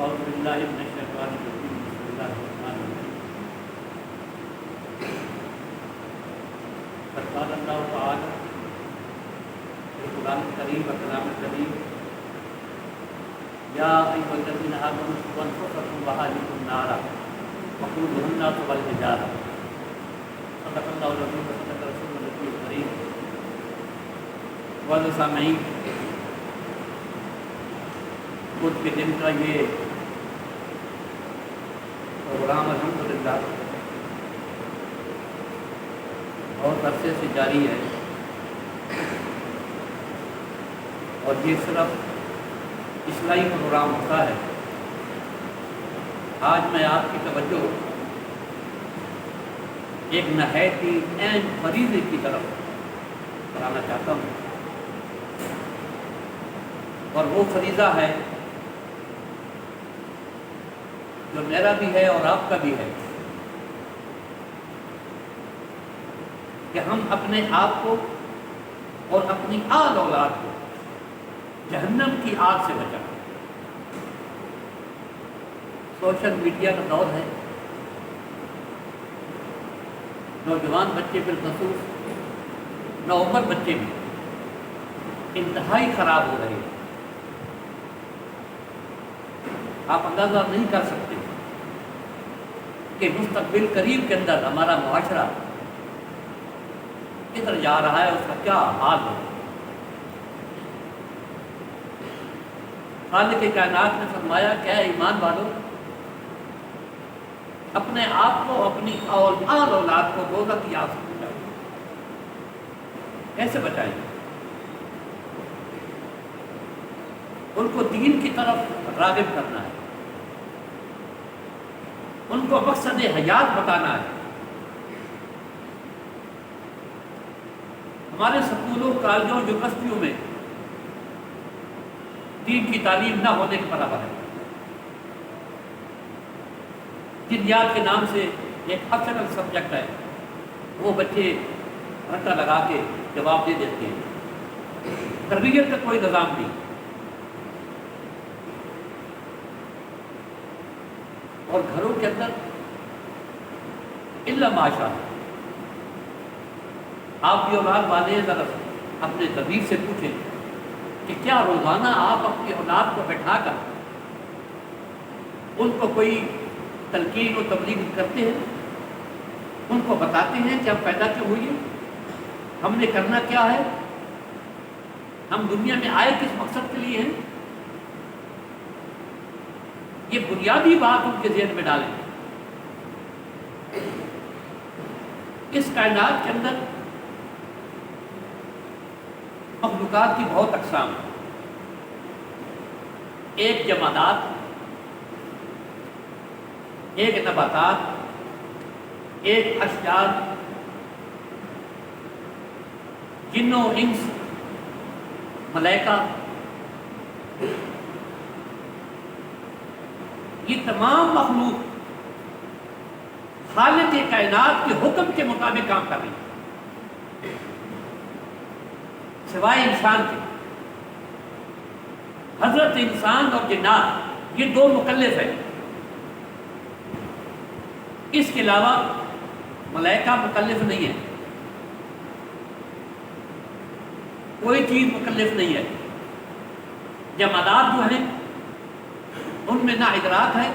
اعوذ باللہ من الشیطان الرجیم بسم اللہ الرحمن الرحیم قال اللہ تعالی فی القرآن الکریم و کلام الکریم یا ایھا الذین آمنوا قوا انفسکم واہلیکم نارا وقودها الناس والحجارہ صدق اللہ العظیم و صدق رسول النبی الکریم۔ والد سامعین، خود کے دن کا یہ پروگرام الحمدللہ بہت عرصے سے جاری ہے، اور یہ صرف اصلاحی پروگرام ہوتا ہے۔ آج میں آپ کی توجہ ایک نہایت ہی اہم فریضے کی طرف کرانا چاہتا ہوں، اور وہ فریضہ ہے جو میرا بھی ہے اور آپ کا بھی ہے کہ ہم اپنے آپ کو اور اپنی آل اولاد کو جہنم کی آگ سے بچائیں۔ سوشل میڈیا کا دور ہے، نوجوان بچے بالخصوص، نوعمر بچے بھی انتہائی خراب ہو رہے ہیں۔ آپ اندازہ نہیں کر سکتے کہ مستقبل قریب کے اندر ہمارا معاشرہ کدھر جا رہا ہے، اس کا کیا حال ہو۔ خالق کائنات نے فرمایا کہ اے ایمان والو، اپنے آپ کو، اپنی آل اولاد کو دوزخ کی آگ سے بچائیں۔ کیسے بچائیں؟ ان کو دین کی طرف راغب کرنا ہے، ان کو مقصد حیات بتانا ہے۔ ہمارے سکولوں، کالجوں، یونیورسٹیوں میں دین کی تعلیم نہ ہونے کے برابر ہے۔ جنیات کے نام سے ایک آپشنل سبجیکٹ ہے، وہ بچے گھنٹہ لگا کے جواب دے دیتے ہیں۔ تربیت کا کوئی نظام نہیں، اور گھروں کے اندر الا ماشاء اللہ۔ آپ بھی اولاد والے ذرا اپنے ضمیر سے پوچھیں کہ کیا روزانہ آپ اپنی اولاد کو بٹھا کر ان کو کوئی تلقین و تبلیغ کرتے ہیں، ان کو بتاتے ہیں کہ ہم پیدا کیوں ہوئے، ہم نے کرنا کیا ہے، ہم دنیا میں آئے کس مقصد کے لیے ہیں؟ یہ بنیادی بات ان کے ذہن میں ڈالیں۔ اس کائنات کے اندر مخلوقات کی بہت اقسام ہیں۔ ایک جمادات، ایک نباتات، ایک اشجار، جن و انس، ملائکہ، یہ تمام مخلوق خالق کائنات کے حکم کے مطابق کام کر رہی ہے، سوائے انسان کے۔ حضرت انسان اور جنات یہ دو مکلف ہیں، اس کے علاوہ ملائکہ مکلف نہیں ہے، کوئی چیز مکلف نہیں ہے۔ جمادات جو ہیں ان میں نہ ادراک ہے،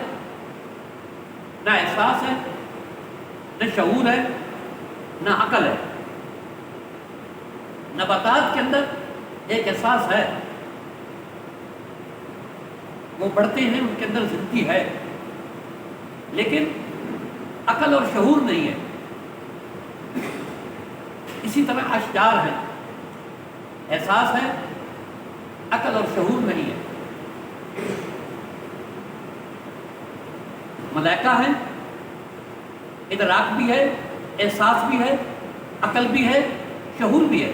نہ احساس ہے، نہ شعور ہے، نہ عقل ہے۔ نباتات کے اندر ایک احساس ہے، وہ بڑھتے ہیں، ان کے اندر زندگی ہے، لیکن عقل اور شعور نہیں ہے۔ اسی طرح اشجار ہیں، احساس ہے، عقل اور شعور نہیں ہے۔ ملائکہ ہیں، ادراک بھی ہے، احساس بھی ہے، عقل بھی ہے، شعور بھی ہے،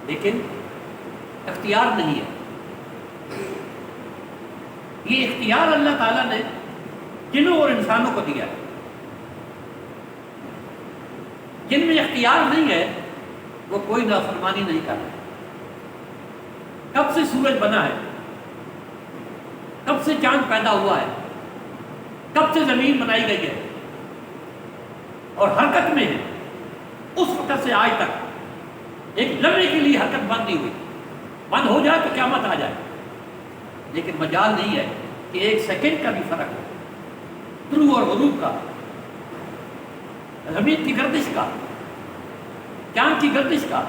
لیکن اختیار نہیں ہے۔ یہ اختیار اللہ تعالیٰ نے جنوں اور انسانوں کو دیا ہے۔ جن میں اختیار نہیں ہے وہ کوئی نافرمانی نہیں کر رہا۔ کب سے سورج بنا ہے، کب سے چاند پیدا ہوا ہے، کب سے زمین بنائی گئی ہے اور حرکت میں ہے، اس وقت سے آج تک ایک لمحے کے لیے حرکت بند نہیں ہوئی. بند ہو جائے تو قیامت آ جائے، لیکن مجال نہیں ہے کہ ایک سیکنڈ کا بھی فرق ہو، طلوع اور غروب کا، زمین کی گردش کا، چاند کی گردش کا،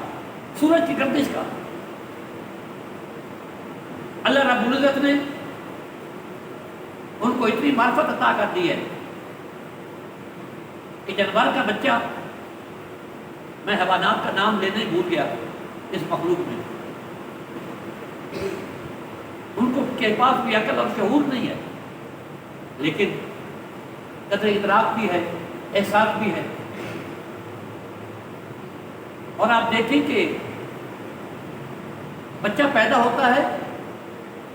سورج کی گردش کا. اللہ رب العزت نے ان کو اتنی معرفت عطا کر دی ہے کہ جانور کا بچہ، میں حیوانات کا نام لینے بھول گیا اس مخلوق میں، ان کو کے پاس بھی عقل اور شعور نہیں ہے، لیکن قدر ادراک بھی ہے، احساس بھی ہے. اور آپ دیکھیں کہ بچہ پیدا ہوتا ہے،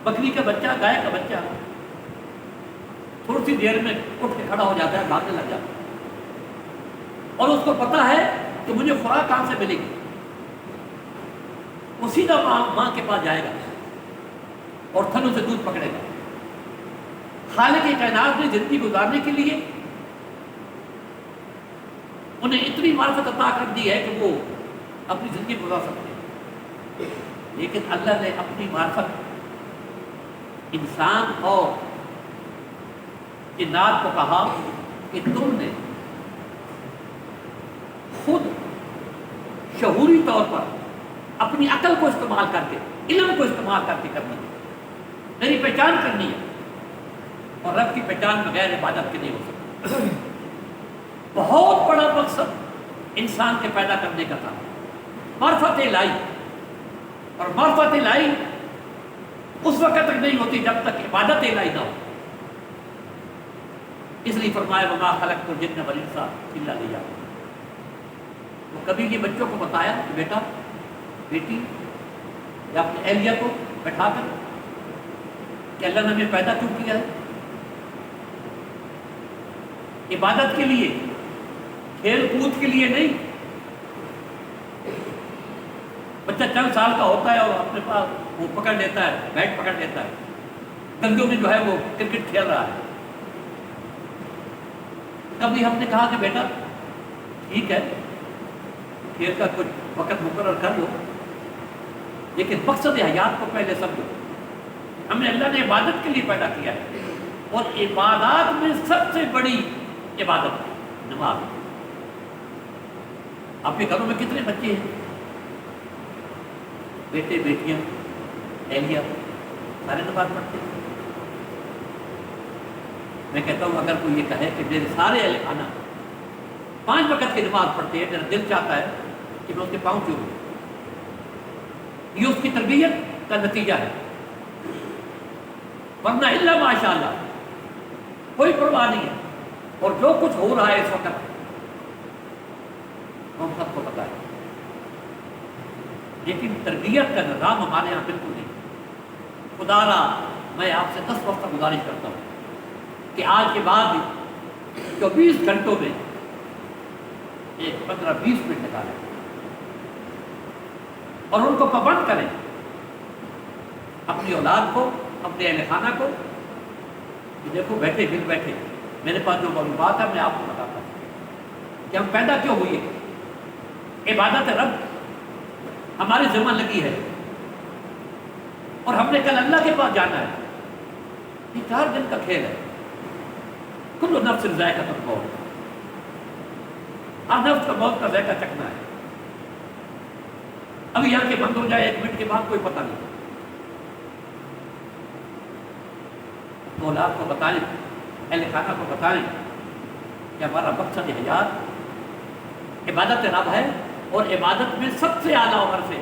بکری کا بچہ، گائے کا بچہ، تھوڑی سی دیر میں اٹھ کے کھڑا ہو جاتا ہے، بھاگنے لگ جاتا ہے، اور اس کو پتا ہے کہ مجھے خوراک کہاں سے ملے گی. وہ سیدھا ماں کے پاس جائے گا اور تھنوں سے دودھ پکڑے گا. خالق کائنات نے زندگی گزارنے کے لیے انہیں اتنی معرفت عطا کر دی ہے کہ وہ اپنی زندگی گزار سکتے ہیں. لیکن اللہ نے اپنی معرفت انسان اور جنات کو کہا کہ تم نے خود شعوری طور پر اپنی عقل کو استعمال کر کے، علم کو استعمال کر کے کرنی ہے، میری پہچان کرنی ہے، اور رب کی پہچان بغیر عبادت کے نہیں ہو سکتی. بہت بڑا مقصد انسان کے پیدا کرنے کا تھا، معرفت الہی. اور معرفت الہی اس وقت تک نہیں ہوتی جب تک عبادت الہی نہ ہو. اس لیے فرمایا وما خلقت الجن والانس الا لیعبدون. وہ کبھی یہ بچوں کو بتایا کہ بیٹا بیٹی یا اپنی اہلیہ کو بیٹھا کر کہ اللہ نے ہمیں پیدا کیوں کیا ہے؟ عبادت کے لیے، کھیل کود کے لیے نہیں. بچہ چند سال کا ہوتا ہے اور اپنے پاس وہ پکڑ لیتا ہے، بیٹ پکڑ لیتا ہے، گندوں میں جو ہے وہ کرکٹ کھیل رہا ہے. کبھی ہم نے کہا کہ بیٹا ٹھیک ہے کھیل کا کچھ وقت مقرر کر لو، لیکن مقصد حیات کو پہلے سمجھو. ہمیں اللہ نے عبادت کے لیے پیدا کیا ہے، اور عبادات میں سب سے بڑی عبادت ہے نماز. آپ کے گھروں میں کتنے بچے ہیں؟ بیٹے بیٹیاں اہلیہ سارے نماز پڑھتے ہیں. میں کہتا ہوں اگر کوئی یہ کہے کہ میرے سارے اہل خانہ 5 وقت کی نماز پڑھتے ہیں، میرا دل چاہتا ہے کہ میں اس کے پاؤں چوموں. یہ اس کی تربیت کا نتیجہ ہے، ورنہ الا ماشاء اللہ کوئی پرواہ نہیں ہے. اور جو کچھ ہو رہا ہے اس وقت ہم سب کو پتا ہے، لیکن تربیت کا نظام ہمارے یہاں بالکل نہیں. خدا را میں آپ سے 10 وقت گزارش کرتا ہوں کہ آج کے بعد 24 گھنٹوں میں ایک 15-20 منٹ نکالیں اور ان کو پابند کریں، اپنی اولاد کو، اپنے اہل خانہ کو. دیکھو بیٹھے پھر بیٹھے میرے پاس جو معلومات ہے میں آپ کو بتاتا ہوں کہ ہم پیدا کیوں ہوئے. عبادت رب ہماری ذمہ لگی ہے، اور ہم نے کل اللہ کے پاس جانا ہے. یہ 4 دن کا کھیل ہے. کل نفس ذائقۃ الموت، ہر نفس کا موت کا ذائقہ چکھنا ہے. اب یہاں کے بند ہو جائے 1 منٹ کے بعد کوئی پتہ نہیں. تو اولاد کو بتائیں، اہل خانہ کو بتائیں کہ ہمارا مقصد حیات عبادت رب ہے، اور عبادت میں سب سے اعلیٰ عمر سے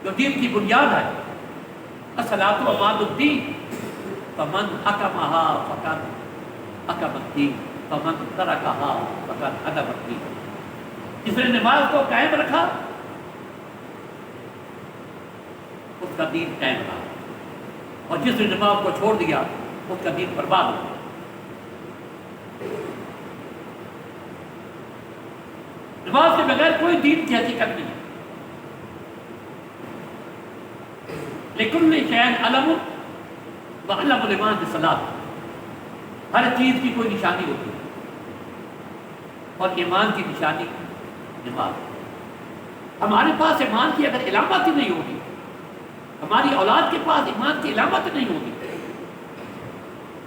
جو دین کی بنیاد ہے، الصلاۃ عماد الدین، فمن حکمها فقد حکم الدین فمن ترکها فقد حکم الدین. جس نے نماز کو قائم رکھا اس کا دین قائم رہا، اور جس نے نماز کو چھوڑ دیا اس کا دین برباد ہو. نماز کے بغیر کوئی دین کی حقیقت نہیں ہے. لیکن شیء علم وَعَلَّمَ الْإِيمَانَ بِالصَّلَاةِ، ہر چیز کی کوئی نشانی ہوتی ہے، اور ایمان کی نشانی نماز۔ ہمارے پاس ایمان کی اگر علامت ہی نہیں ہوگی، ہماری اولاد کے پاس ایمان کی علامت نہیں ہوگی،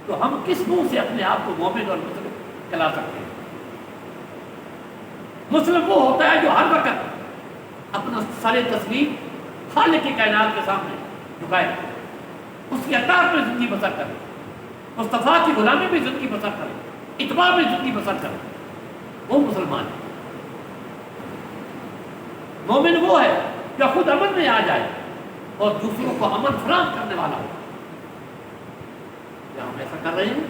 تو ہم کس منہ سے اپنے آپ کو مومن اور مسلم کہلا سکتے ہیں؟ مسلم وہ ہوتا ہے جو ہر وقت اپنا سر تسلیم خالق کی کائنات کے سامنے جھکائے، اس کی اطاعت میں زندگی بسر کرے، مصطفیٰ کی غلامی میں زندگی بسر کرے، اتباع میں زندگی بسر کرے، وہ مسلمان ہے۔ مومن وہ ہے جو خود امن میں آ جائے اور دوسروں کو امن فراہم کرنے والا ہو۔ کیا ہم ایسا کر رہے ہیں؟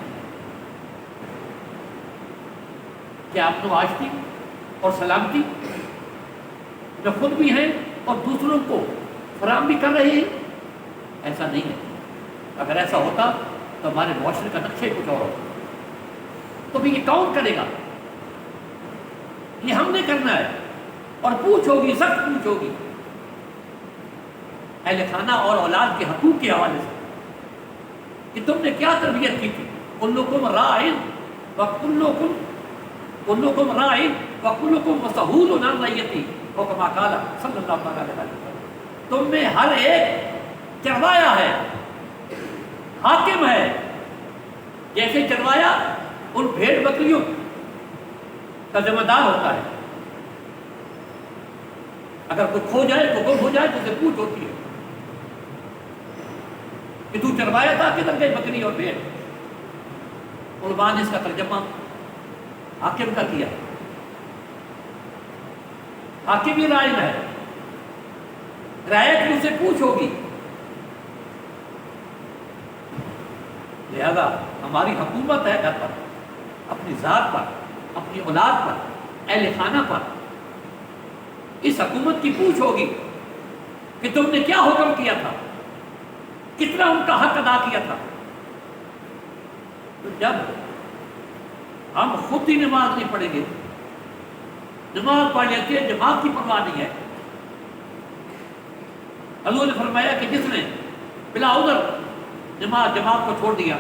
کیا امن و آشتی اور سلامتی جو خود بھی ہیں اور دوسروں کو فراہم بھی کر رہے ہیں؟ ایسا نہیں ہے۔ اگر ایسا ہوتا تو ہمارے معاشرے کا نقشہ کچھ اور ہوتا۔ تو بھی یہ کون کرے گا؟ یہ ہم نے کرنا ہے، اور پوچھ ہوگی، سخت پوچھ ہوگی اہل خانہ اور اولاد کے حقوق کے حوالے سے کہ تم نے کیا تربیت کی تھی۔ کلکم راعٍ وکلکم راعٍ وکلکم مسئول عن رعیتہ، اور کما قال صلی اللہ علیہ وسلم، تم میں ہر ایک چروایا ہے، حاکم ہے۔ جیسے چروایا ان بھیڑ بکریوں کا ذمہ دار ہوتا ہے، اگر کوئی کھو جائے تو گم ہو جائے تو اسے پوچھ ہوتی ہے کہ تو چروایا تھا، کدھر گئی بکری اور بھیڑ؟ علماء نے اس کا ترجمہ حاکم کا کیا۔ حاکم ہی راعی ہے، رعیت کی اسے پوچھ ہوگی۔ لہذا ہماری حکومت ہے گھر پر، اپنی ذات پر، اپنی اولاد پر، اہل خانہ پر۔ اس حکومت کی پوچھ ہوگی کہ تم نے کیا حکم کیا تھا، کتنا ان کا حق ادا کیا تھا۔ تو جب ہم خود ہی نماز نہیں پڑھیں گے، نماز پڑھ لیتے ہیں، جماعت کی پرواہ نہیں ہے۔ حضور نے فرمایا کہ جس نے بلا عذر جماعت کو چھوڑ دیا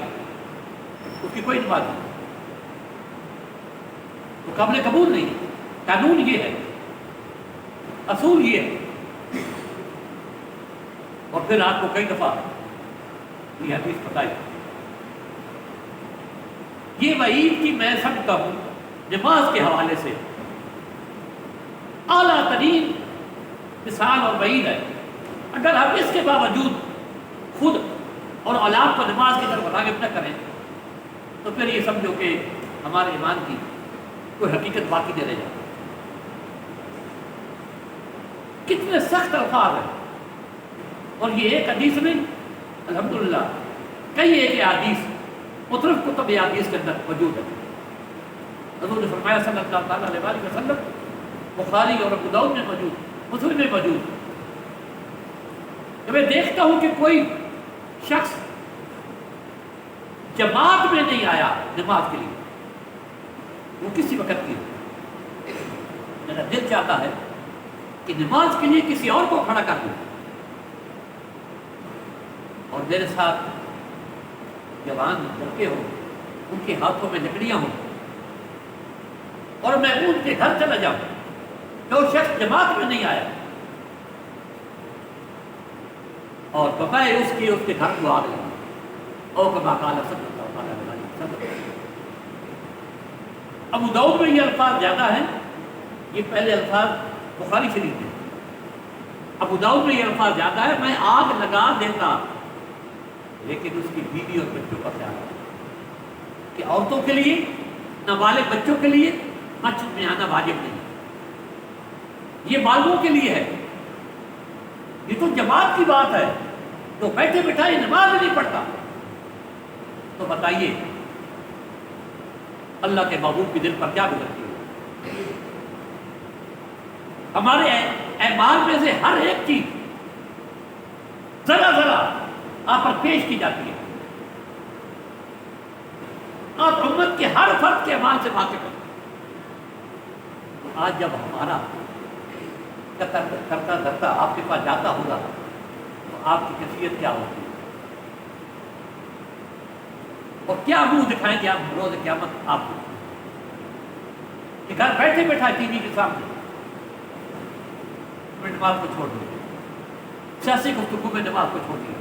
اس کی کوئی نماز نہیں، تو قابل قبول نہیں ہے۔ قانون یہ ہے، اصول یہ ہے۔ اور پھر آپ کو کئی دفعہ یہ حدیث بتائی، یہ وعید کی میں سمجھتا ہوں نماز کے حوالے سے اعلیٰ ترین مثال اور وعید ہے۔ اگر ہم اس کے باوجود خود اور اولاد کو نماز کی طرف راغب نہ کریں تو پھر یہ سمجھو کہ ہمارے ایمان کی کوئی حقیقت باقی نہیں رہ جائے۔ کتنے سخت الفاظ ہیں، اور یہ ایک حدیث نہیں، الحمدللہ کئی ایک حدیث مختلف کتب حدیث کے اندر موجود ہے۔ حضور نے فرمایا صلی اللہ علیہ وسلم، بخاری اور ابو داؤد میں موجود، مسلم میں موجود، کہ میں دیکھتا ہوں کہ کوئی شخص جماعت میں نہیں آیا نماز کے لیے، وہ کسی وقت کی، میرا دل چاہتا ہے کہ نماز کے لیے کسی اور کو کھڑا کر دوں، اور میرے ساتھ جوان لڑکے ہوں، ان کے ہاتھوں میں لکڑیاں ہوں، اور میں ان کے گھر چلا جاؤں، جو شخص جماعت میں نہیں آیا، اور بقائے اس کے گھر کو آگ لگا، اور کما قال صلی اللہ علیہ وسلم۔ ابو داؤد میں یہ الفاظ زیادہ ہیں، یہ پہلے الفاظ بخاری شریف میں، ابو داؤد میں یہ الفاظ زیادہ ہے، میں آگ لگا دیتا لیکن اس کی بیوی اور بچوں پر خیال رکھتا کہ عورتوں کے لیے، نابالغ بچوں کے لیے مسجد میں آنا واجب نہیں، یہ بالغوں کے لیے ہے۔ یہ تو جماعت کی بات ہے، تو بیٹھے بٹھائے نماز نہیں پڑھتا، تو بتائیے اللہ کے محبوب کے دل پر کیا گزرتی ہے؟ ہمارے اعمال میں سے ہر ایک چیز ذرا ذرا آپ پر پیش کی جاتی ہے، آپ امت کے ہر فرد کے اعمال سے واقف ہیں۔ آج جب ہمارا کرتا دھرتا آپ کے پاس جاتا ہوگا تو آپ کی کیفیت کیا ہوگی؟ اور کیا منہ دکھائیں گے آپ روز قیامت آپ کو کہ گھر بیٹھے بیٹھا ٹی وی کے سامنے میں نماز کو چھوڑ دیا، سیاسی گفتگو میں نماز کو چھوڑ دیا،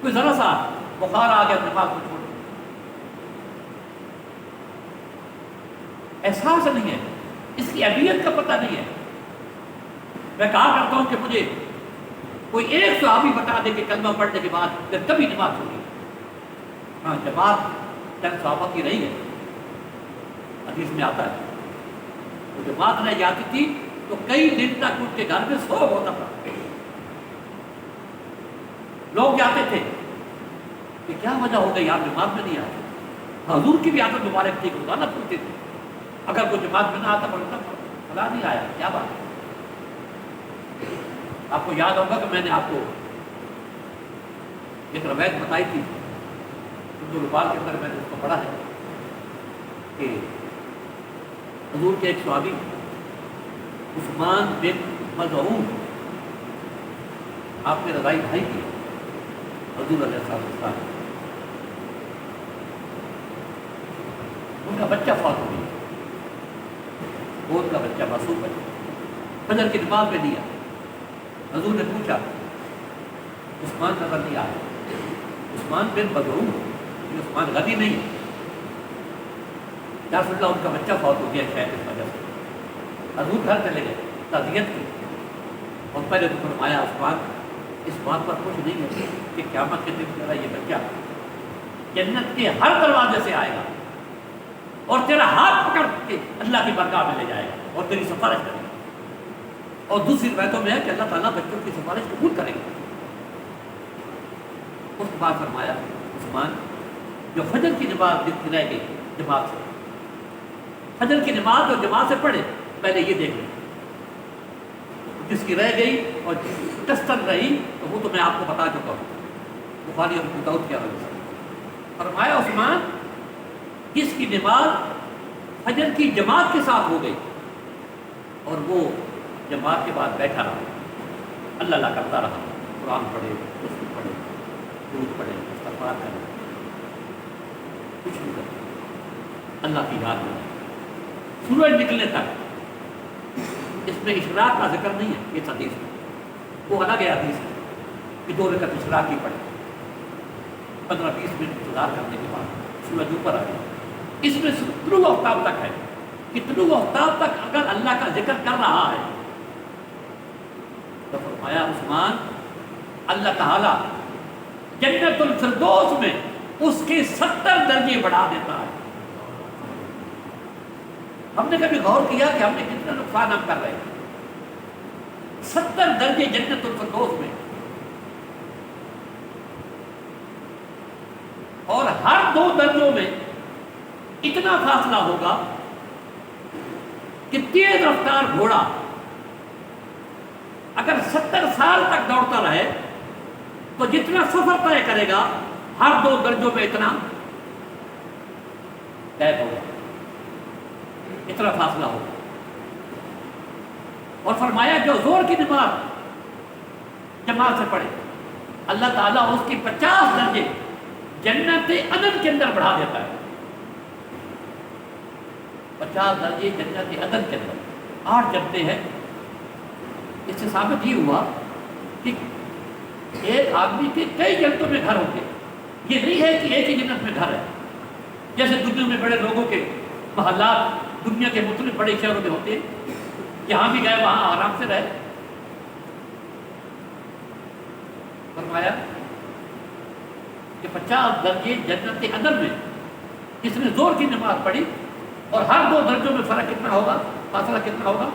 کوئی ذرا سا بخار آ گیا نماز کو چھوڑ دیا. احساس نہیں ہے، اس کی اہمیت کا پتہ نہیں ہے. میں کہا کرتا ہوں کہ مجھے کوئی ایک صحابی بتا دے کہ کلمہ پڑھنے کے بعد پھر کبھی نماز چھوڑی. ہاں جماعت چند صحابہ کی رہی ہے، حدیث میں آتا ہے وہ جماعت رہ جاتی تھی تو کئی دن تک ان کے گھر میں سوگ ہوتا تھا. لوگ جاتے تھے کہ کیا وجہ ہو گئی آپ جماعت میں نہیں آتے. حضور کی بھی عادت مبارک تھی کہ روزانہ پوچھتے تھے اگر کوئی جماعت میں نہ آتا پڑھتا فلاں نہیں آیا کیا بات ہے. آپ کو یاد ہوگا کہ میں نے آپ کو ایک روایت بتائی تھی جو ربال کے اندر میں نے اس کو پڑھا ہے کہ حضور کے ایک صحابی عثمان بن مظعون آپ کے رضائی بھائی تھی حضور علیہ السلام، ان کا بچہ فوت ہو گیا، ان کا بچہ معصوم بچہ فجر کی نماز میں دیا. حضور نے پوچھا عثمان نظر نہیں آیا، عثمان بن مظعون یہ عثمان غنی نہیں ہے، یا رسول اللہ ان کا بچہ فوت ہو گیا شاید اس وجہ سے. حضور گھر چلے گئے، تعزیت کی اور پہلے تو فرمایا عثمان اس بات پر خوش نہیں ہے کہ قیامت کے دن تیرا یہ بچہ جنت کے ہر دروازے سے آئے گا اور تیرا ہاتھ پکڑ کے اللہ کی بارگاہ میں لے جائے گا اور تیری سفارش کرے گا. اور دوسری روایتوں میں ہے کہ اللہ تعالیٰ بچوں کی سفارش قبول کرے گا. اس کے بعد فرمایا عثمان جو فجر کی نماز جس کی رہ گئی جماعت سے، فجر کی نماز اور جماعت سے پڑھے پہلے یہ دیکھ لیں، جس کی رہ گئی اور کستر رہی تو وہ تو میں آپ کو بتا چکا ہوں بخاری اور ابو داؤد کے حوالے سے. فرمایا عثمان جس کی نماز فجر کی جماعت کے ساتھ ہو گئی اور وہ جماعت کے بعد بیٹھا رہا، اللہ اللہ کرتا رہا، قرآن پڑھے، تسبیح پڑھے، درود پڑھے، استغفار کرے، کچھ نہیں کرے، اللہ کی یاد میں سورج نکلنے تک. اس میں اشراق کا ذکر نہیں ہے اس حدیث میں، وہ الگ حدیث ہے کہ 2 رکعت اشراق کی پڑھے، 15-20 منٹ انتظار کرنے کے بعد سورج اوپر آ گیا. اس میں طلوع آفتاب تک ہے کہ طلوع آفتاب تک اگر اللہ کا ذکر کر رہا ہے تو فرمایا عثمان اللہ تعالیٰ جنت الفردوس میں اس کے 70 درجے بڑھا دیتا ہے. ہم نے کبھی غور کیا کہ ہم نے کتنا نقصان ہم کر رہے ہیں؟ 70 درجے جنت الفردوس میں، اور ہر 2 درجوں میں اتنا فاصلہ ہوگا کہ تیز رفتار گھوڑا اگر 70 سال تک دوڑتا رہے تو جتنا سفر طے کرے گا ہر 2 درجوں میں اتنا طے ہوگا، اتنا فاصلہ ہوگا. اور فرمایا جو زور کی نماز جماعت سے پڑھے اللہ تعالیٰ اس کی 50 درجے جنت عدن کے اندر بڑھا دیتا ہے. 50 درجے جنت عدن کے اندر. 8 جنتیں ہیں. اس سے ثابت یہ ہوا کہ ایک آدمی کے کئی جنتوں میں گھر ہوتے. یہ نہیں ہے کہ ایک ہی جنت میں گھر ہے. جیسے دنیا میں بڑے لوگوں کے محلات دنیا کے مختلف بڑے شہروں میں ہوتے ہیں، جہاں بھی گئے وہاں آرام سے رہے. فرمایا کہ 50 درجے جنت عدن میں جس نے زور کی نماز پڑھی، اور ہر 2 درجوں میں فرق کتنا ہوگا، فاصلہ کتنا ہوگا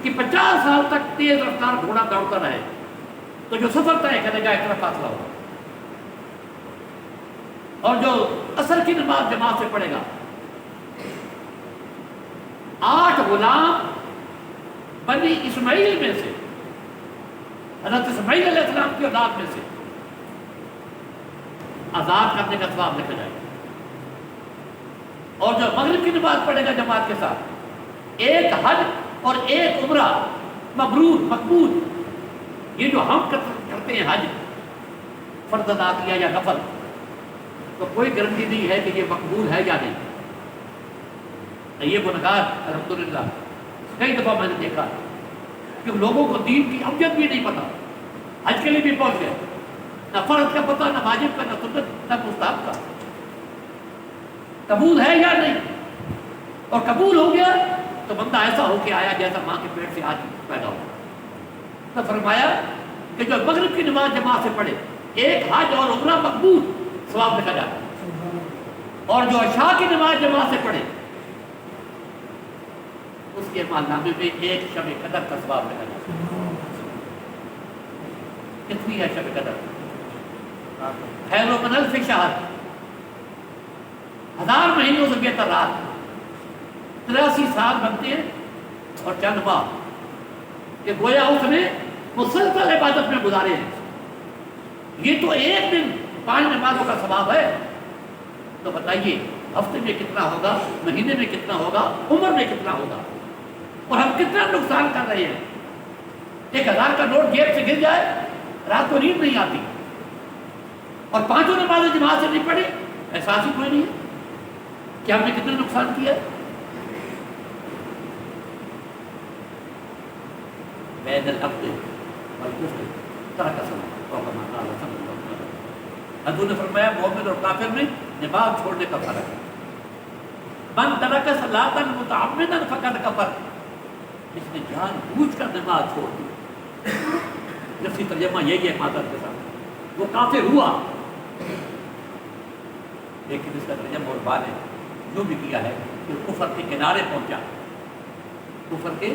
کہ 50 سال تک تیز رفتار گھوڑا دوڑتا رہے تو جو سفر طے کرے گا اتنا فاصلہ ہوگا. اور جو عصر کی نماز جماعت سے پڑھے گا 8 غلام بنی اسماعیل میں سے، حضرت اسماعیل علیہ السلام کی اولاد میں سے آزاد کرنے کا ثواب لکھا جائے گا. اور جو مغرب کی نماز پڑھے گا جماعت کے ساتھ 1 حج اور 1 عمرہ مبرور مقبول. یہ جو ہم کرتے ہیں حج فرض ادا کیا یا نفل، تو کوئی گارنٹی نہیں ہے کہ یہ مقبول ہے یا نہیں. یہ گنہگار الحمدللہ کئی دفعہ میں نے دیکھا کہ لوگوں کو دین کی اہمیت بھی نہیں پتا، حج کے لیے بھی پہنچ گئے، نہ فرض کا پتہ، نہ واجب کا، نہ سنت، نہ مستحب کا. قبول ہے یا نہیں؟ اور قبول ہو گیا تو بندہ ایسا ہو کے آیا جیسا ماں کے پیٹ سے آج پیدا ہوا. تو فرمایا کہ جو مغرب کی نماز جماعت سے پڑھے ایک حج اور عمرہ مقبول ثواب لکھا جاتا ہے، اور جو عشاء کی نماز جماعت سے پڑھے اس کے مال نامے میں ایک شب قدر کا ثواب لکھا جاتا ہے. کتنی ہے شب قدر؟ خیر من الف شہر، 1000 مہینوں سے بہتر رات. 83 سال بنتے ہیں اور چند ماہ کہ گویا اس نے مسلسل عبادت میں گزارے ہیں. یہ تو ایک دن 5 نمازوں کا ثواب ہے، تو بتائیے ہفتے میں کتنا ہوگا، مہینے میں کتنا ہوگا، عمر میں کتنا ہوگا. اور ہم کتنا نقصان کر رہے ہیں. 1000 کا نوٹ جیب سے گر جائے رات کو نیند نہیں آتی، اور 5 نمازیں جماعت سے نہیں پڑھی، احساس ہی کوئی نہیں ہے کہ ہم نے کتنا نقصان کیا ہے. بین العبد والکفر ترک الصلاۃ اور کما قال صلی اللہ علیہ وسلم. حضور نے فرمایا مومن اور کافر میں نماز چھوڑنے کا فرق ہے. من ترک صلاۃ متعمدا فقد کفر، جس نے جان بوجھ کر نماز چھوڑ دی، نفسی ترجمہ یہی ہے معذرت کے ساتھ، وہ کافر ہوا. لیکن اس کا ترجمہ اور بات ہے جو بھی کیا ہے کہ کفر کے کنارے پہنچا، کفر کے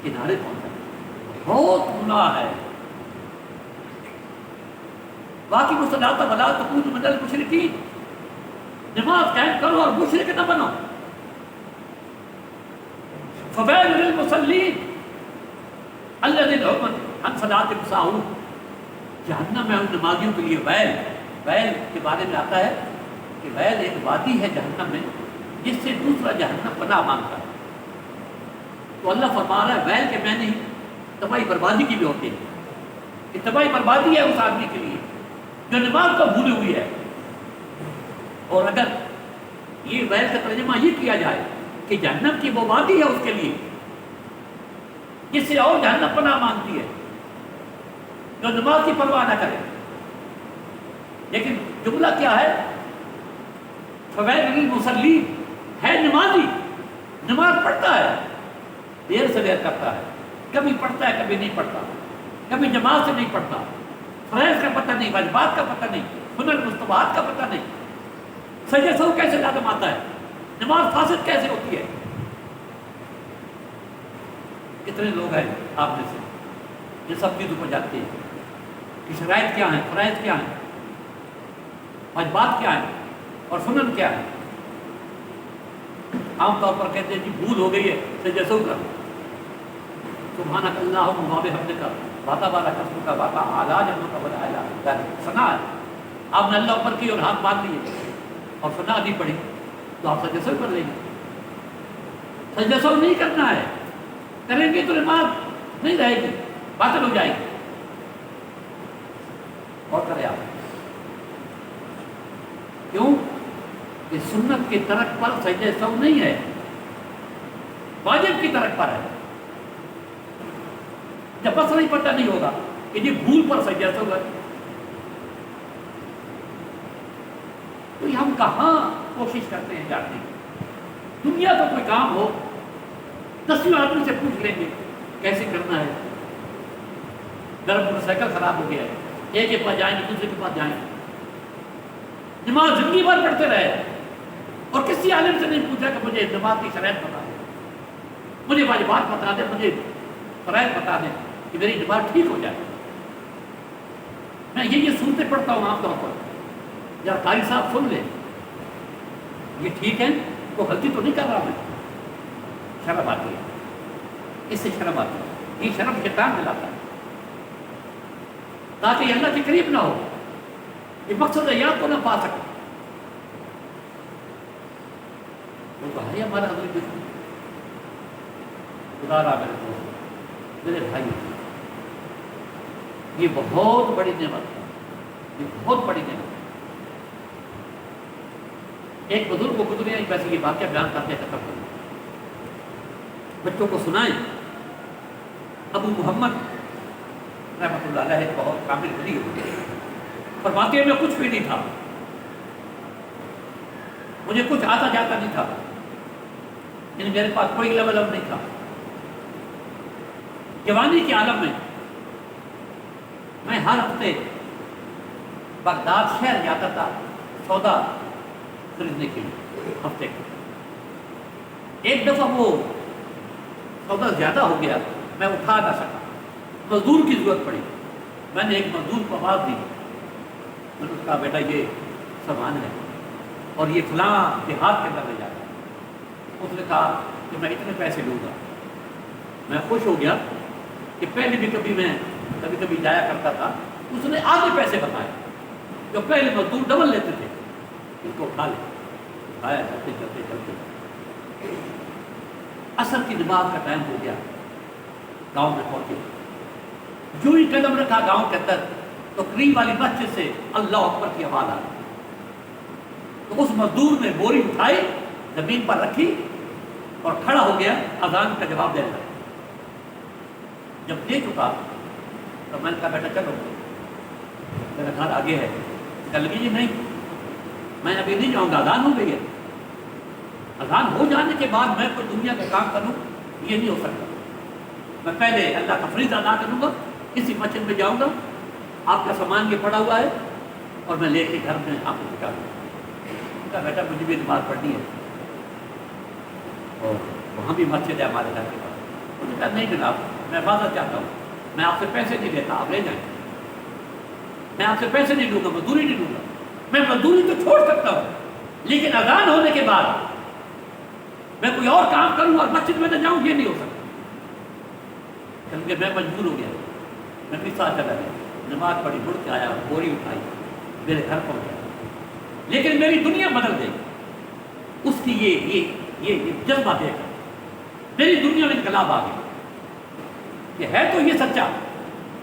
کنارے پہنچا، بہت گناہ ہے. باقی الصلاۃ ولا تکونوا من المشرکین، نماز قائم کرو اور مشرک نہ بنو. فویل للمصلین الذین هم عن صلاتهم ساہون، جہنم میں ان نمازیوں کے لیے ویل. ویل کے بارے میں آتا ہے کہ ویل ایک وادی ہے جہنم میں جس سے دوسرا جہنم پناہ مانگتا ہے. تو اللہ فرما رہا ہے ویل کے معنی تباہی بربادی کی بھی ہوتی ہے، کہ تباہی بربادی ہے اس آدمی کے لیے جو نماز کو بھولے ہوئی ہے. اور اگر یہ ویل کا ترجمہ یہ کیا جائے کہ جہنم کی وہ وادی ہے اس کے لیے جس سے اور جہنم پناہ مانگتی ہے، جو نماز کی پرواہ نہ کرے. لیکن جملہ کیا ہے؟ فویل للمصلین، ہے نمازی، نماز پڑھتا ہے، دیر سے دیر کرتا ہے، کبھی پڑھتا ہے کبھی نہیں پڑھتا، کبھی جماعت سے نہیں پڑھتا، فرائض کا پتہ نہیں، واجبات کا پتہ نہیں، سنن مستحبات کا پتہ نہیں، سجدہ سہو کیسے لازم آتا ہے، نماز فاسد کیسے ہوتی ہے. کتنے لوگ ہیں آپ میں سے یہ سب چیزوں کو جانتے ہیں کہ شرائط کیا ہیں، فرائض کیا ہیں، واجبات کیا ہیں اور سنن کیا ہے. عام طور پر کہتے ہیں جی بھول ہو گئی ہے سجدہ سہو کر، سبحانک اللہم و بحمدک واتا بارا قسم کا واتا اعلیٰ جنوں کا بلا اعلیٰ ثنا ہے. آپ نے اللہ اوپر کی اور ہاتھ باندھ لیے اور ثنا نہیں پڑھی تو آپ سجدہ سہو کر لیں گے. سجدہ سہو نہیں کرنا ہے، کریں گے تو نماز نہیں رہے گی، باطل ہو جائے گی. اور کرے آپ کیوں کہ سنت کے ترک پر سجدہ سہو نہیں ہے، واجب کی ترک پر ہے. جب بس نہیں پتہ نہیں ہوگا کہ یہ بھول پر سجدہ سہو ہے تو ہم کہاں کوشش کرتے ہیں جاننے کی. دنیا کا کوئی کام ہو 10 آدمی سے پوچھ لیں گے کیسے کرنا ہے. میرا موٹر سائیکل خراب ہو گیا ہے، ایک کے پاس جائیں گے دوسرے کے پاس جائیں گے. نماز زندگی بھر پڑھتے رہے اور کسی عالم سے نہیں پوچھا کہ مجھے نماز کی شرائط بتا دیں، مجھے واجبات بتا دیں، مجھے فرائض بتا دیں کہ میری نماز ٹھیک ہو جائے. میں یہ صورتیں پڑھتا ہوں عام طور پر، یا قاری صاحب سن لیں یہ ٹھیک ہے، تو غلطی تو نہیں کر رہا میں. شرم آتی ہے، اس سے شرم آتی ہے. یہ شرم شیطان دلاتا ہے تاکہ یہ اللہ کے قریب نہ ہو، یہ مقصد یاد کو نہ پا سکے. وہ تو ہے ہمارا حضرت دشمن. خدا را میرے دوست، میرے بھائی، یہ بہت بڑی نعمت ہے، یہ بہت بڑی نعمت ہے. ایک بزرگ کو گزرے ہیں، ویسے یہ واقعہ بیان کرتے ختم کریں، بچوں کو سنائیں۔ ابو محمد رحمۃ اللہ علیہ بہت کامل ولی ہوتے ہیں، فرماتے ہیں میں کچھ بھی نہیں تھا، مجھے کچھ آتا جاتا نہیں تھا، یعنی میرے پاس کوئی علم نہیں تھا۔ جوانی کے عالم میں میں ہر ہفتے بغداد شہر جاتا تھا سودا خریدنے کے لیے ہفتے کا۔ ایک دفعہ وہ سودا زیادہ ہو گیا، میں اٹھا نہ سکا، مزدور کی ضرورت پڑی، میں نے ایک مزدور کو آواز دی، میں نے اس کہا بیٹا یہ سامان ہے اور یہ فلاں دیہات کے اندر لے جاتا ہے۔ اس نے کہا کہ میں اتنے پیسے لوں گا۔ میں خوش ہو گیا کہ پہلے بھی کبھی کبھی جایا کرتا تھا، اس نے آدھے پیسے بتائے جو پہلے مزدور ڈبل لیتے تھے، ان کو اٹھا لے، اٹھایا، چلتے چلتے چلتے عصر کی نماز کا ٹائم ہو گیا، گاؤں میں پہنچے، جو ہی قدم رکھا گاؤں کے اندر تو قریب والی مسجد سے اللہ اکبر کی آواز آ گئی۔ تو اس مزدور نے بوری اٹھائی، زمین پر رکھی اور کھڑا ہو گیا اذان کا جواب دینے لگا۔ جب دے چکا تو میں نے کہا بیٹا چلو، میرا گھر آگے ہے۔ کہنے لگی جی نہیں، میں ابھی نہیں جاؤں گا، اذان ہو گئی ہے، اذان ہو جانے کے بعد میں کوئی دنیا کا کام کروں یہ نہیں ہو سکتا، میں پہلے اللہ کا فریضہ ادا کروں گا، کسی مسجد میں جاؤں گا، آپ کا سامان یہ پڑا ہوا ہے اور میں لے کے گھر میں آپ کو پہنچا دوں گا۔ کہا بیٹا مجھے بھی نماز پڑھنی ہے اور وہاں بھی مسجد ہے ہمارے گھر کے پاس۔ انہوں نے کہا نہیں جناب، میں معذرت چاہتا ہوں، میں آپ سے پیسے نہیں لیتا، آپ لے جائیں، میں آپ سے پیسے نہیں لوں گا، مزدوری نہیں لوں گا، میں مزدوری تو چھوڑ سکتا ہوں لیکن اذان ہونے کے بعد میں کوئی اور کام کروں اور مسجد میں نہ جاؤں یہ نہیں ہو سکتا۔ کیونکہ میں مجبور ہو گیا، میں بھی ساتھ چلا گیا، نماز پڑھی، مڑ کے آیا، بوری اٹھائی، میرے گھر پہنچا، لیکن میری دنیا بدل گئی اس کی یہ جذبہ دے کر، میری دنیا میں انقلاب آ گیا کہ ہے تو یہ سچا،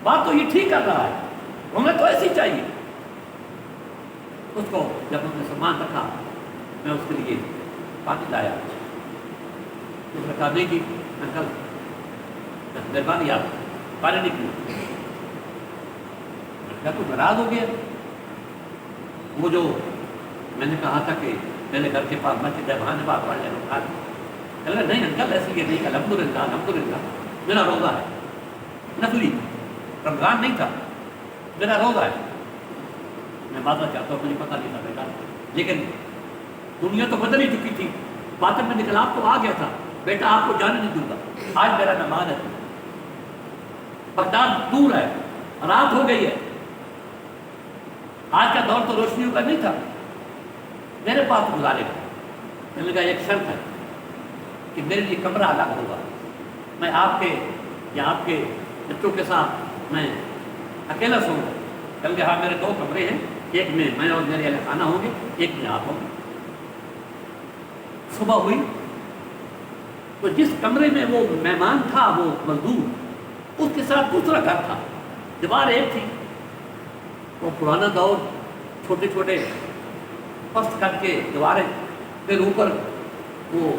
بات تو یہ ٹھیک کر رہا ہے، ہمیں تو ایسی چاہیے۔ اس کو جب ہم نے سامان رکھا میں اس کے لیے پانی لایا، اس نے کہا نہیں جی انکل مہربانی آپ پانی نہیں پیو۔ کیا تو ناراض ہو گیا؟ وہ جو میں نے کہا تھا کہ میرے گھر کے پاس مسجد ہے وہاں نماز پڑھ لیں، اٹھا لیں، نہیں انکل ایسے یہ نہیں، الحمدللہ الحمدللہ میرا روزہ ہے، نفلی رمضان نہیں تھا، میرا روزہ ہے، میں معذرت چاہتا ہوں، مجھے پتہ نہیں تھا بیٹا، لیکن دنیا تو بدل ہی چکی تھی، باطن میں انقلاب تو آ گیا تھا، بیٹا آپ کو جانے نہیں دوں گا، آج میرا مہمان ہے، بغداد دور ہے، رات ہو گئی ہے، آج کا دور تو روشنیوں کا نہیں تھا، میرے پاس گزارے گا۔ میں نے کہا ایک شرط ہے کہ میرے لیے کمرہ الگ ہوگا، میں آپ کے یا آپ کے بچوں کے ساتھ میں اکیلا سوؤں گا۔ کہا ہاں میرے 2 کمرے ہیں، ایک میں اور میرے اہل خانہ ہوں گے، ایک میں آپ ہوں گے۔ صبح ہوئی تو جس کمرے میں وہ مہمان تھا، وہ مزدور، اس کے ساتھ دوسرا گھر تھا، دیوار ایک تھی، وہ پرانا دور، چھوٹے چھوٹے پست کر کے دیواریں، پھر اوپر وہ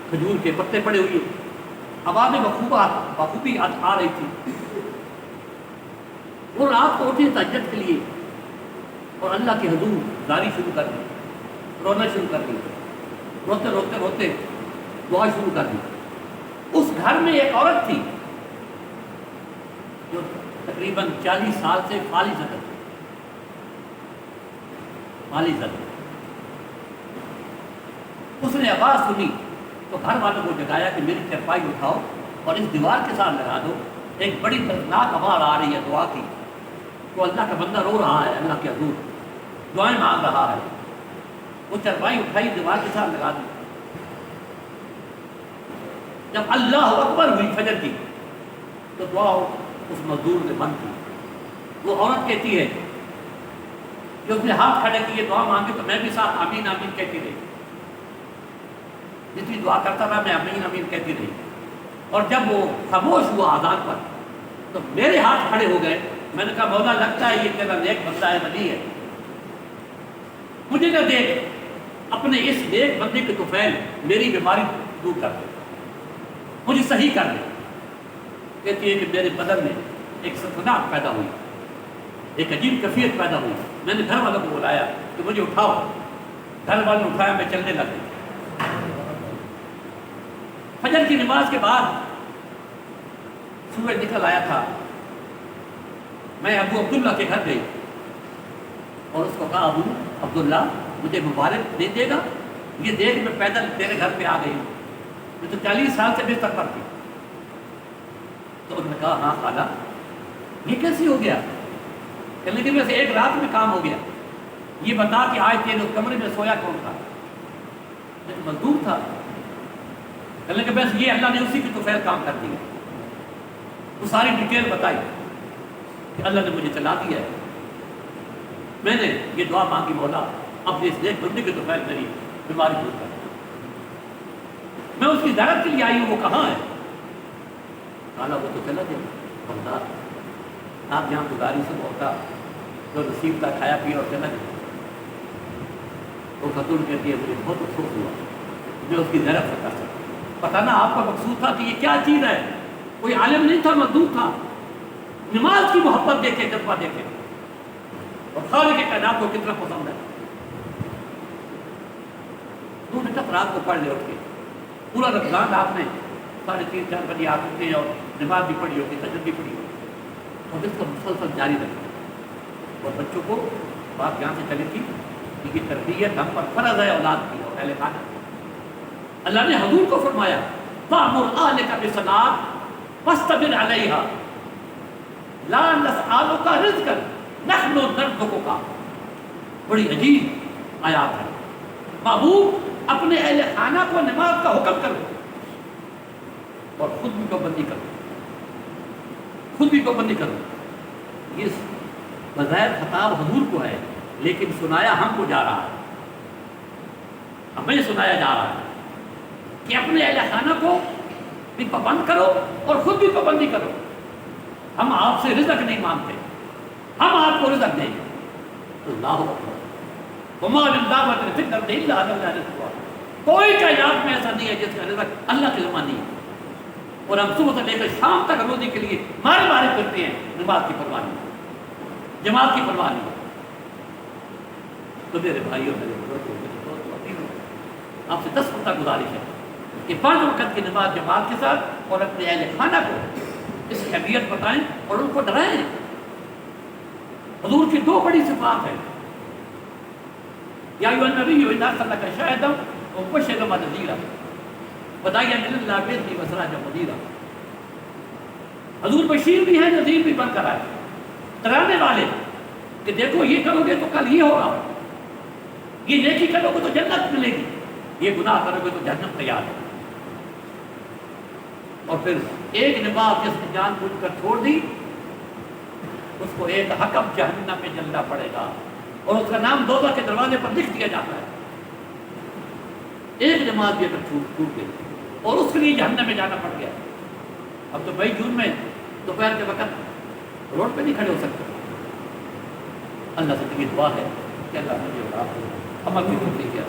کھجور کے پتے پڑے ہوئے، آوازیں بخوبی آ رہی تھی۔ وہ رات کو اٹھے تہجد کے لیے اور اللہ کے حضور زاری شروع کر دی، رونا شروع کر دی، روتے روتے روتے دعا شروع کر دی۔ اس گھر میں ایک عورت تھی جو تقریباً 40 سال سے فالج ہے، اس نے آواز سنی تو گھر والوں کو جگایا کہ میری چرپائی اٹھاؤ اور اس دیوار کے ساتھ لگا دو، ایک بڑی دردناک آواز آ رہی ہے دعا کی، تو اللہ کا بندہ رو رہا ہے، اللہ کے حضور دعائیں مانگ رہا ہے۔ وہ چرپائی اٹھائی، دیوار کے ساتھ لگا دی۔ جب اللہ اکبر ہوئی فجر کی تو دعا اس مزدور نے بند کی۔ وہ عورت کہتی ہے کہ اس نے ہاتھ کھڑے کیے دعا مانگے تو میں بھی ساتھ آمین آمین کہتی رہی، جتنی دعا کرتا رہا میں آمین آمین کہتی رہی، اور جب وہ خاموش ہوا آذان پر تو میرے ہاتھ کھڑے ہو گئے۔ میں نے کہا مولا لگتا ہے یہ تیرا نیک بندہ ہے، ولی ہے، مجھے نہ دیکھ، اپنے اس نیک بندے کے طفیل میری بیماری دور کر دے، مجھے صحیح کر دے۔ کہتی ہے کہ میرے بدن میں ایک سنسناہٹ پیدا ہوئی، ایک عجیب کیفیت پیدا ہوئی۔ میں نے گھر والوں کو بلایا کہ مجھے اٹھاؤ، گھر والوں نے اٹھایا، میں چلنے لگ گئی۔ فجر کی نماز کے بعد سورج نکل آیا تھا، میں ابو عبداللہ کے گھر گئی اور اس کو کہا ابو عبداللہ مجھے مبارک دے دے گا، یہ دیکھ میں پیدل تیرے گھر پہ آ گئی ہوں، میں تو 40 سال سے بستر پر تھی۔ تو انہوں نے کہا ہاں خالہ یہ کیسے ہو گیا؟ کہنے لگے ویسے ایک رات میں کام ہو گیا، یہ بتا کہ آج تیرے اس کمرے میں سویا کون تھا؟ میں مزدور تھا۔ کہنے لگے بس یہ اللہ نے اسی کی طفیل کام کر دیا۔ وہ ساری ڈیٹیل بتائی کہ اللہ نے مجھے چلا دیا ہے، میں نے یہ دعا مانگی مولا اپنے اس نیک بندے کے طفیل میری بیماری دور کر۔ میں اس کی زیارت کے لیے آئی ہوں، وہ کہاں ہے؟ کہا وہ تو چلا گیا بندہ، آپ جہاں گزاری سے پہنچا جو نصیب کا کھایا پیا اور چلا گیا۔ وہ خاتون کہتی ہے مجھے بہت افسوس ہوا، میں اس کی زیارت سے کر سکتا، پتہ نا آپ کا مقصود تھا کہ یہ کیا چیز ہے، کوئی عالم نہیں تھا، مزدور تھا، نماز کی محبت دیکھے، جذبہ دیکھے، اور خالق کے کائنات کو کتنا پسند ہے۔ دو منٹ رات کو پڑھ لے اٹھ کے، پورا رمضان آپ نے 3:30 4 بجے آپ اٹھتے ہیں اور نماز بھی پڑھی ہوگی، تہجد بھی پڑھی ہوگی، اور اس کو مسلسل جاری رکھیں۔ اور بچوں کو بات یہاں سے چلی تھی کہ یہ تربیت ہم پر فرض ہے اولاد کی اور اہل خانہ۔ اللہ نے حضور کو فرمایا وَأْمُرْ أَهْلَكَ بِالصَّلَاةِ وَاصْطَبِرْ عَلَيْهَا لَا نَسْأَلُكَ رِزْقًا نَحْنُ نَرْزُقُكَ۔ بڑی عجیب آیات ہے۔ محبوب اپنے اہل خانہ کو نماز کا حکم کرو اور خود بھی پابندی کرو، خود بھی پابندی کرو۔ یہ بظاہر خطاب حضور کو ہے، لیکن سنایا ہم کو جا رہا ہے، ہمیں سنایا جا رہا ہے کہ اپنے اہل خانہ کو بھی پابند کرو اور خود بھی پابندی کرو۔ ہم آپ سے رزق نہیں مانگتے، ہم آپ کو رزق دیں گے۔ اللہ اکبر۔ وَمَا مِن دَابَّةٍ فِي الْأَرْضِ إِلَّا عَلَى اللَّهِ رِزْقُهَا۔ کوئی کائنات میں ایسا نہیں ہے جس کا رزق اللہ کی زبان نہیں ہے، اور ہم صبح سے لے کر شام تک روزی کے لیے مارے مارے کرتے ہیں، نماز کی پرواہ نہیں، جماعت کی پرواہ نہیں۔ تو میرے بھائیوں، میرے بزرگوں، میرے دوستوں، اپینوں، آپ سے 10 مرتبہ گزارش ہے کہ 5 وقت کی نماز جماعت کے ساتھ اور اپنے اہل خانہ کو اس کی اہمیت بتائیں اور ان کو ڈرائیں۔ حضور کی 2 بڑی صفات ہیں، یا ایھا النبی اذا ارسلک شاہدا ومبشرا ونذیرا وداعیا الی اللہ باذنہ وسراجا منیرا۔ حضور بشیر بھی ہیں، نذیر بھی بن کر آئے، ڈرانے والے کہ دیکھو یہ کرو گے تو کل یہ ہوگا، یہ نیکی کرو گے تو جنت ملے گی، یہ گناہ کرو گے تو جہنم تیار ہے۔ اور پھر ایک نماز جس نے جان بوجھ کر چھوڑ دی اس کو ایک حکم جہنم میں جلنا پڑے گا، اور اس کا نام دوزخ کے دروازے پر لکھ دیا جاتا ہے۔ ایک نماز بھی اگر چھوٹ گئی اور اس کے لیے جہنم میں جانا پڑ گیا۔ اب تو مئی جون میں دوپہر کے وقت روڈ پہ نہیں کھڑے ہو سکتے۔ اللہ سے میری دعا ہے کہ اللہ مجھے اور آپ کو عمل کی توفیق دے۔